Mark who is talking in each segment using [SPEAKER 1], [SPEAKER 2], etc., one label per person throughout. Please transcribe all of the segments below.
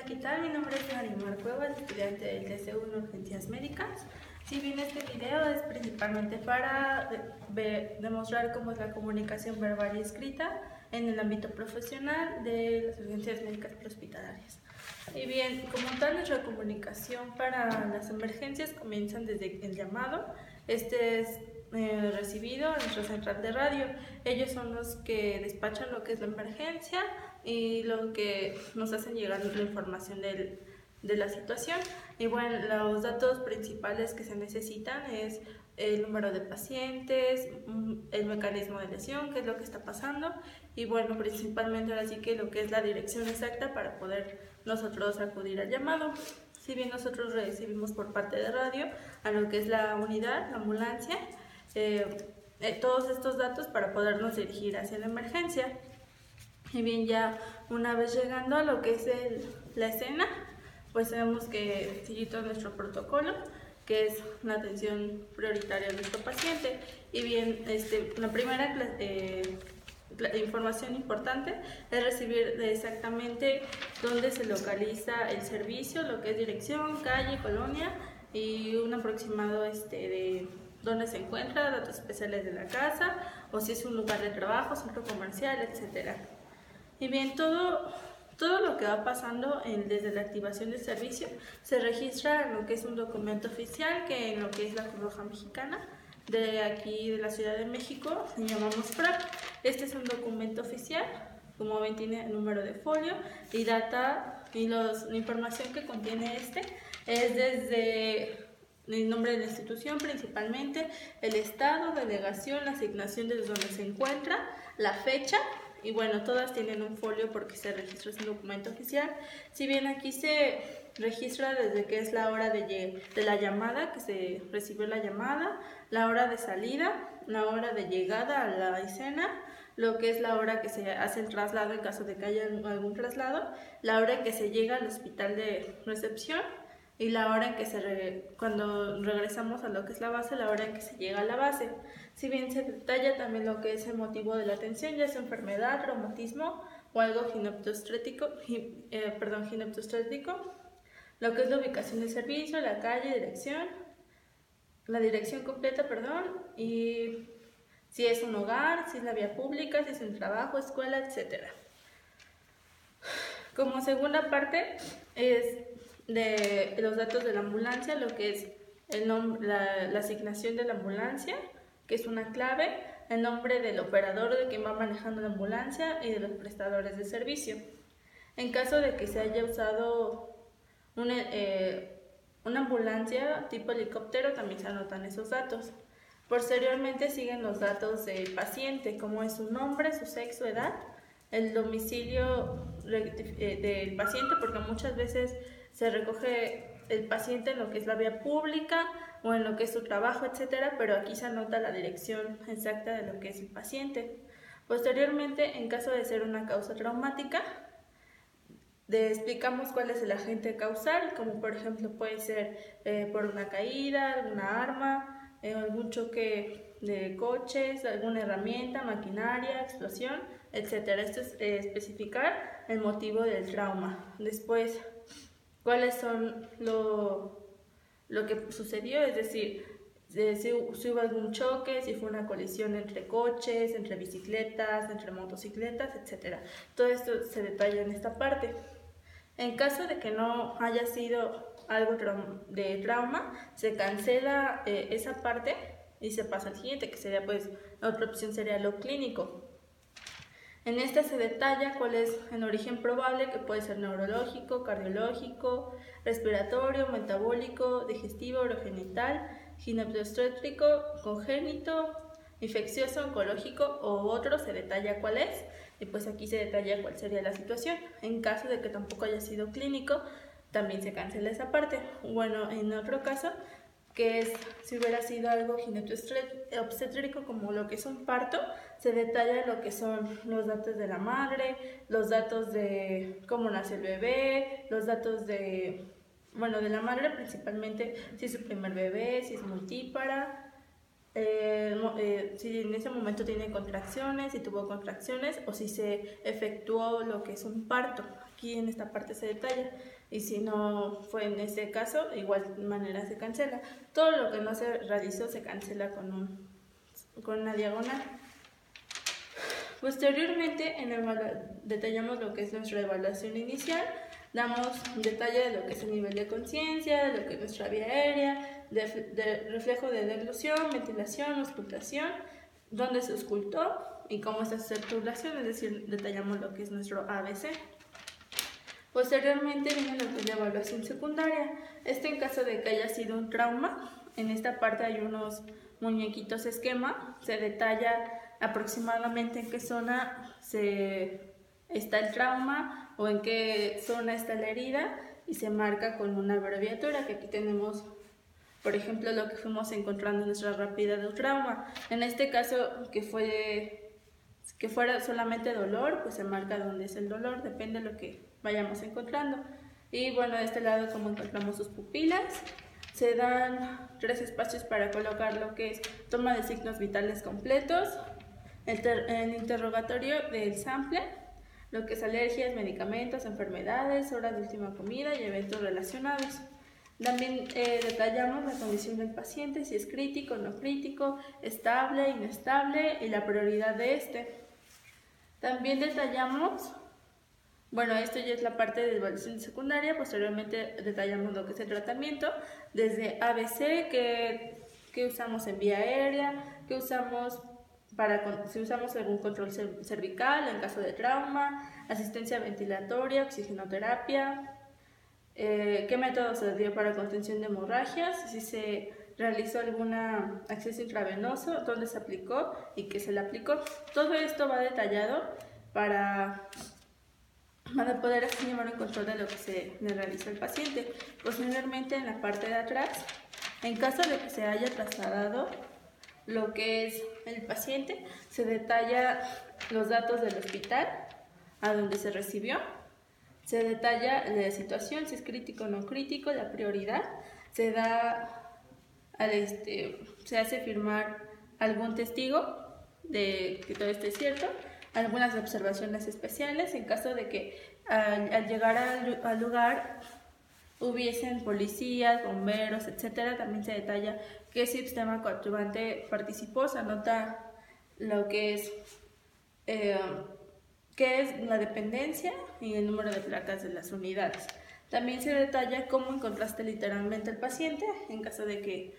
[SPEAKER 1] ¿qué tal? Mi nombre es Marimar Cuevas, estudiante del TC1 Urgencias Médicas. Si bien este video es principalmente para demostrar cómo es la comunicación verbal y escrita en el ámbito profesional de las urgencias médicas prehospitalarias. Y bien, como tal, nuestra comunicación para las emergencias comienzan desde el llamado. Este es recibido en nuestra central de radio. Ellos son los que despachan lo que es la emergencia y lo que nos hacen llegar la información de la situación. Y bueno, los datos principales que se necesitan es el número de pacientes, el mecanismo de lesión, qué es lo que está pasando, y bueno, principalmente ahora sí que lo que es la dirección exacta para poder nosotros acudir al llamado. Si bien nosotros recibimos por parte de radio a lo que es la unidad, la ambulancia, todos estos datos para podernos dirigir hacia la emergencia. Y bien, ya una vez llegando a lo que es la escena, pues tenemos que seguir todo nuestro protocolo, que es la atención prioritaria a nuestro paciente. Y bien, la primera información importante es recibir exactamente dónde se localiza el servicio, lo que es dirección, calle, colonia, y un aproximado de dónde se encuentra, datos especiales de la casa, o si es un lugar de trabajo, centro comercial, etcétera. Y bien, todo lo que va pasando desde la activación del servicio se registra en lo que es un documento oficial, que en lo que es la Cruz Roja Mexicana de aquí de la Ciudad de México le llamamos PRAP. Este es un documento oficial, como ven tiene el número de folio y data, y la información que contiene es desde el nombre de la institución principalmente, el estado, delegación, la asignación desde donde se encuentra, la fecha. Y bueno, todas tienen un folio porque se registra, es un documento oficial. Si bien aquí se registra desde que es la hora de la llamada, que se recibió la llamada, la hora de salida, la hora de llegada a la escena, lo que es la hora que se hace el traslado en caso de que haya algún traslado, la hora en que se llega al hospital de recepción y la hora en que cuando regresamos a lo que es la base, la hora en que se llega a la base. Si bien se detalla también lo que es el motivo de la atención, ya sea enfermedad, traumatismo o algo ginectoestético, lo que es la ubicación del servicio, la calle, la dirección completa, y si es un hogar, si es la vía pública, si es un trabajo, escuela, etc. Como segunda parte es de los datos de la ambulancia, lo que es la asignación de la ambulancia, que es una clave, el nombre del operador, de quien va manejando la ambulancia, y de los prestadores de servicio. En caso de que se haya usado una ambulancia tipo helicóptero, también se anotan esos datos. Posteriormente siguen los datos del paciente, como es su nombre, su sexo, edad, el domicilio del paciente, porque muchas veces se recoge el paciente en lo que es la vía pública o en lo que es su trabajo, etcétera, pero aquí se anota la dirección exacta de lo que es el paciente. Posteriormente, en caso de ser una causa traumática, explicamos cuál es el agente causal, como por ejemplo puede ser por una caída, alguna arma, algún choque de coches, alguna herramienta, maquinaria, explosión, etc. Esto es especificar el motivo del trauma. Después, cuáles son lo que sucedió, es decir, si hubo algún choque, si fue una colisión entre coches, entre bicicletas, entre motocicletas, etc. Todo esto se detalla en esta parte. En caso de que no haya sido algo de trauma, se cancela esa parte y se pasa al siguiente, que sería pues, la otra opción sería lo clínico. En esta se detalla cuál es el origen probable, que puede ser neurológico, cardiológico, respiratorio, metabólico, digestivo, urogenital, ginectoobstétrico, congénito, infeccioso, oncológico o otro, se detalla cuál es, y pues aquí se detalla cuál sería la situación. En caso de que tampoco haya sido clínico, también se cancela esa parte. Bueno, en otro caso, que es si hubiera sido algo ginectoobstétrico como lo que es un parto, se detalla lo que son los datos de la madre, los datos de cómo nace el bebé, los datos de la madre principalmente, si es su primer bebé, si es multípara, si en ese momento tiene contracciones, si tuvo contracciones o si se efectuó lo que es un parto. aquí en esta parte se detalla, y si no fue en este caso, de igual manera se cancela. Todo lo que no se realizó se cancela con una diagonal. Posteriormente detallamos lo que es nuestra evaluación inicial, damos un detalle de lo que es el nivel de conciencia, de lo que es nuestra vía aérea, de reflejo de deglución, ventilación, auscultación, dónde se auscultó y cómo está su circulación, es decir, detallamos lo que es nuestro ABC. Posteriormente viene lo que es la evaluación secundaria. En caso de que haya sido un trauma, en esta parte hay unos muñequitos esquema, se detalla aproximadamente en qué zona está el trauma o en qué zona está la herida y se marca con una abreviatura, que aquí tenemos, por ejemplo, lo que fuimos encontrando en nuestra rápida del trauma. En este caso, que fuera solamente dolor, pues se marca dónde es el dolor, depende de lo que vayamos encontrando. Y bueno, de este lado, como encontramos sus pupilas, se dan 3 espacios para colocar lo que es toma de signos vitales completos, el interrogatorio del sample, lo que es alergias, medicamentos, enfermedades, horas de última comida y eventos relacionados. También detallamos la condición del paciente, si es crítico, no crítico, estable, inestable y la prioridad de este. También detallamos, bueno, esto ya es la parte de evaluación secundaria. Posteriormente detallamos lo que es el tratamiento, desde ABC, que usamos en vía aérea, que usamos si usamos algún control cervical en caso de trauma, asistencia ventilatoria, oxigenoterapia, qué método se dio para contención de hemorragias, si se realizó algún acceso intravenoso, dónde se aplicó y qué se le aplicó. Todo esto va detallado para poder así llevar el control de lo que se le realizó al paciente. Posteriormente, en la parte de atrás, en caso de que se haya trasladado lo que es el paciente, se detalla los datos del hospital a donde se recibió, se detalla la situación, si es crítico o no crítico, la prioridad, se hace firmar algún testigo de que todo esté cierto, algunas observaciones especiales en caso de que al llegar al lugar hubiesen policías, bomberos, etcétera. También se detalla qué sistema coadyuvante participó, se anota lo que es qué es la dependencia y el número de placas de las unidades. También se detalla cómo encontraste literalmente al paciente, en caso de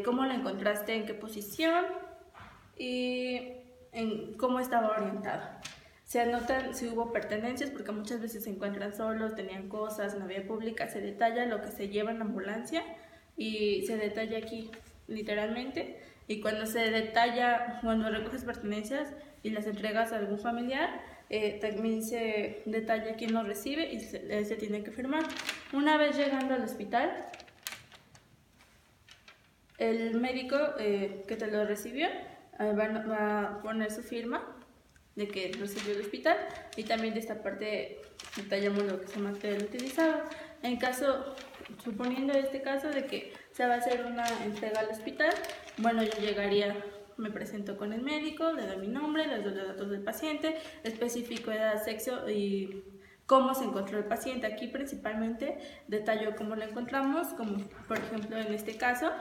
[SPEAKER 1] cómo lo encontraste, en qué posición y en cómo estaba orientado. Se anotan si hubo pertenencias, porque muchas veces se encuentran solos, tenían cosas, no había pública. Se detalla lo que se lleva en la ambulancia y se detalla aquí literalmente. Y cuando se detalla, cuando recoges pertenencias y las entregas a algún familiar, también se detalla quién lo recibe y se tiene que firmar. Una vez llegando al hospital, el médico que te lo recibió va a poner su firma de que recibió el hospital, y también de esta parte detallamos lo que es el material utilizado. En caso, suponiendo este caso de que se va a hacer una entrega al hospital, bueno, yo llegaría, me presento con el médico, le doy mi nombre, le doy los datos del paciente, especifico edad, sexo y cómo se encontró el paciente. Aquí principalmente detallo cómo lo encontramos, como por ejemplo en este caso,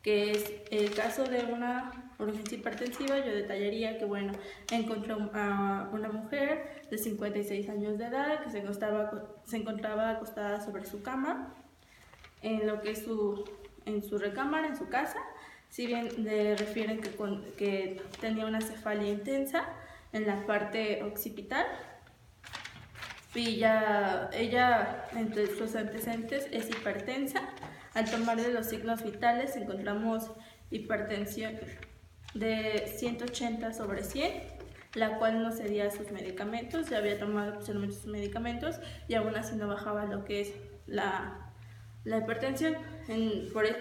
[SPEAKER 1] que es el caso de una urgencia hipertensiva. Yo detallaría que, bueno, encontré a una mujer de 56 años de edad que se encontraba acostada sobre su cama, en lo que es en su recámara, en su casa. Si bien le refieren que tenía una cefalia intensa en la parte occipital, y ella, entre sus antecedentes, es hipertensa. Al tomar de los signos vitales encontramos hipertensión de 180/100, la cual no cedía a sus medicamentos. Ya había tomado posiblemente sus medicamentos y aún así no bajaba lo que es la hipertensión. Por eso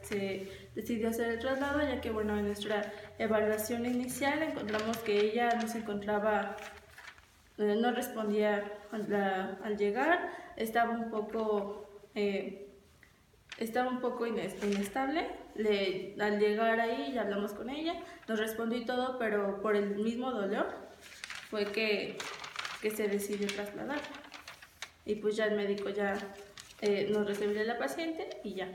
[SPEAKER 1] se decidió hacer el traslado, ya que, bueno, en nuestra evaluación inicial encontramos que ella no se encontraba, no respondía al llegar, estaba un poco inestable. Al llegar ahí ya hablamos con ella, nos respondió y todo, pero por el mismo dolor fue que se decidió trasladar. y pues ya el médico ya nos recibiría a la paciente y ya.